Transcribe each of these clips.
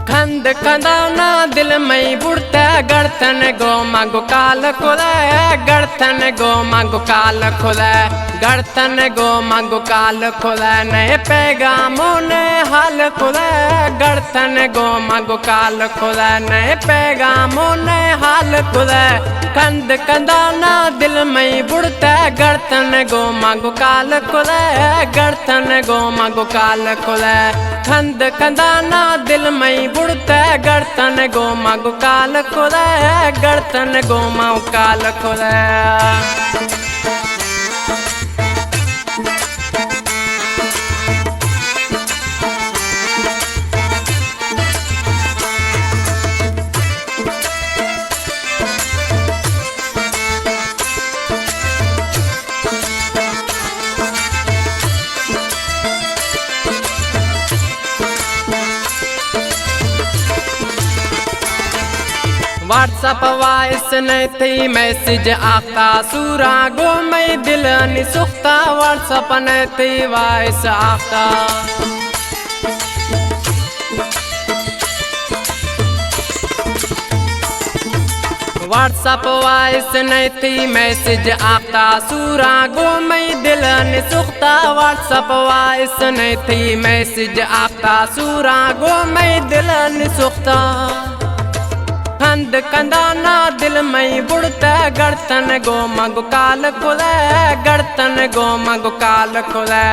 खंद कंदाना दिल मई बुड़ता गड़तन गो मागो काल खुले गड़तन गो मागो काल खुले गड़तन गो मागो काल खुले नए पैगामों ने हाल खुले गड़तन गो मागो काल खुले नए पैगामों ने हाल खुले खंद कंदाना दिल मई बुड़ता गड़तन गो मागो काल खुले गड़तन गो मागो काल खुले खंद कंदाना दिल मई बुड़ता गड़तन गो मागो काल खुले गड़तन गो मागो काल खुले। व्हाट्सअप वॉइस नहीं थी मैसेज आता सूरा गो मैं दिल नहीं सुखता व्हाट्सअप नहीं थी वॉइस आता व्हाट्सअप वॉइस नहीं थी मैसेज आता सूरा गो मैं दिल नहीं सुखता व्हाट्सअप वॉइस नहीं थी मैसेज आता सूरा गो मैं दिल नहीं सुखता खंद कंदाना दिल मई बुड़ता गड़तन गो मागो काल खुले गड़तन गो मागो काल खुले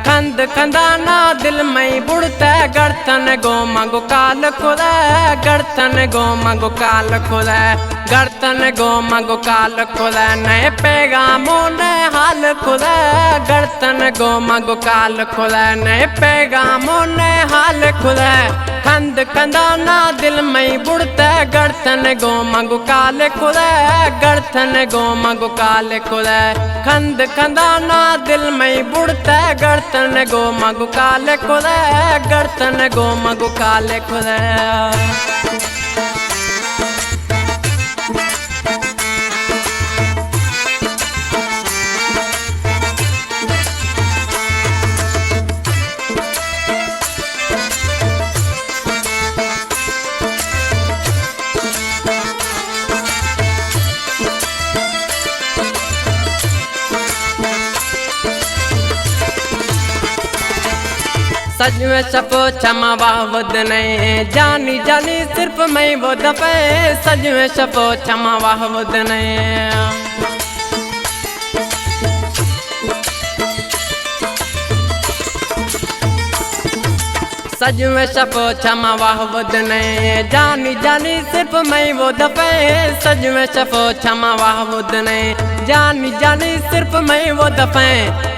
खंद कंदाना दिल मई बुड़ता गड़तन गो मागो काल खुले गड़तन गो मागो काल खुले गड़तन गो मागो काल खुले नए पैगामों ने हाल खुले गड़तन गो मागो काल खुले नए पैगामों ने हाल खुले खंद कंदाना दिल मई बुड़ता गड़तन गो मागो काल खुले गड़तन गो मागो काल खुले खंद कंदाना दिल मई बुड़ता गड़तन गो मागो काल खुले गड़तन गो मागो काल खुले। सज में छपो क्षमा वाहवद नहीं जानी जानी सिर्फ मैं वो दफे सज में छपो क्षमा वाहवद नहीं सज में छपो क्षमा वाहवद नहीं जानी जानी सिर्फ मैं वो दफे सज में छपो क्षमा वाहवद नहीं जानी जानी सिर्फ मैं वो दफे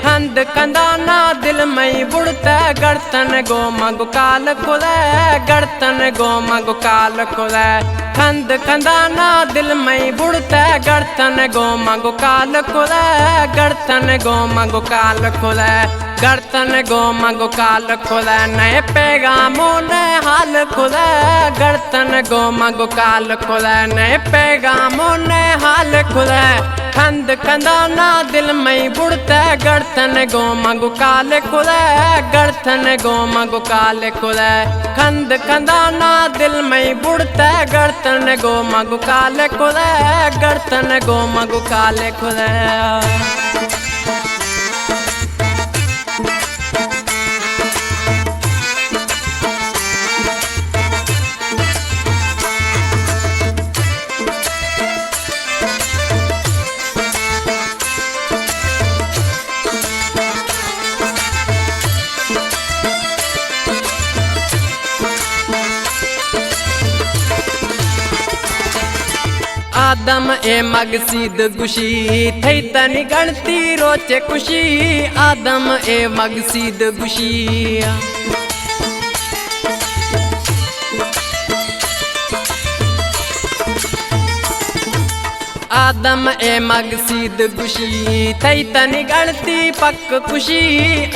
खंद कंदाना दिल मई बुड़ता गड़तन गो मागो काल खुले गड़तन गो मागो काल खुले खंद कंदाना दिल मई बुड़ता गड़तन गो मागो काल खुले गड़तन गो मागो काल खुले गड़तन गो मागो काल खुले नए पैगामों ने हाल खुले गड़तन गो मागो काल खुले नए पैगामों ने हाल खुले खंद कंदाना दिल मई बुड़ता गड़तन गो मागो काल खुले गड़तन गो मागो काल खुले खंद कंदाना दिल मई बुड़ता गड़तन गो मागो काल खुले गड़तन गो मागो काल खुले। आदम ए मगसीद गुशी थई तनी गणती रोचे खुशी आदम ए मगसीद गुशी आदम ए मगसीद गुशी थई तनी गणती पक खुशी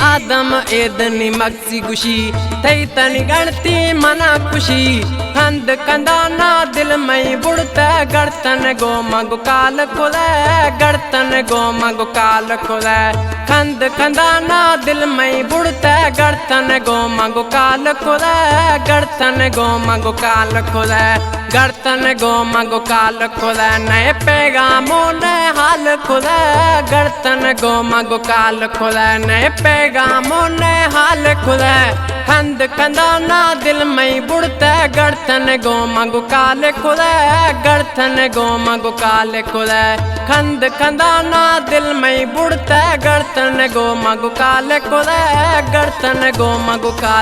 आदम ए दनी मगसी गुशी थई तनी गणती मना खुशी खंद कंदाना दिल मई बुड़ता गड़तन गो मागो काल खुले गड़तन गो मागो काल खुले खंद खंदाना दिल में बुड़ते गर्तन गो मंगो काल खुले गर्तन गो मंगो काल खुले गर्तन गो मंगो काल खुले नए पैगामों ने हाल खुले गर्तन गो मंगो काल खुले नए पैगामों ने हाल खुले खंद खंदाना दिल में बुड़ते गर्तन गो मंगो काल खुले गर्तन गो मंगो काल खुले खंद खंदाना दिल में बुड़ते गर्तन गो मंगो काल खुले गर्तन गो मंगो काल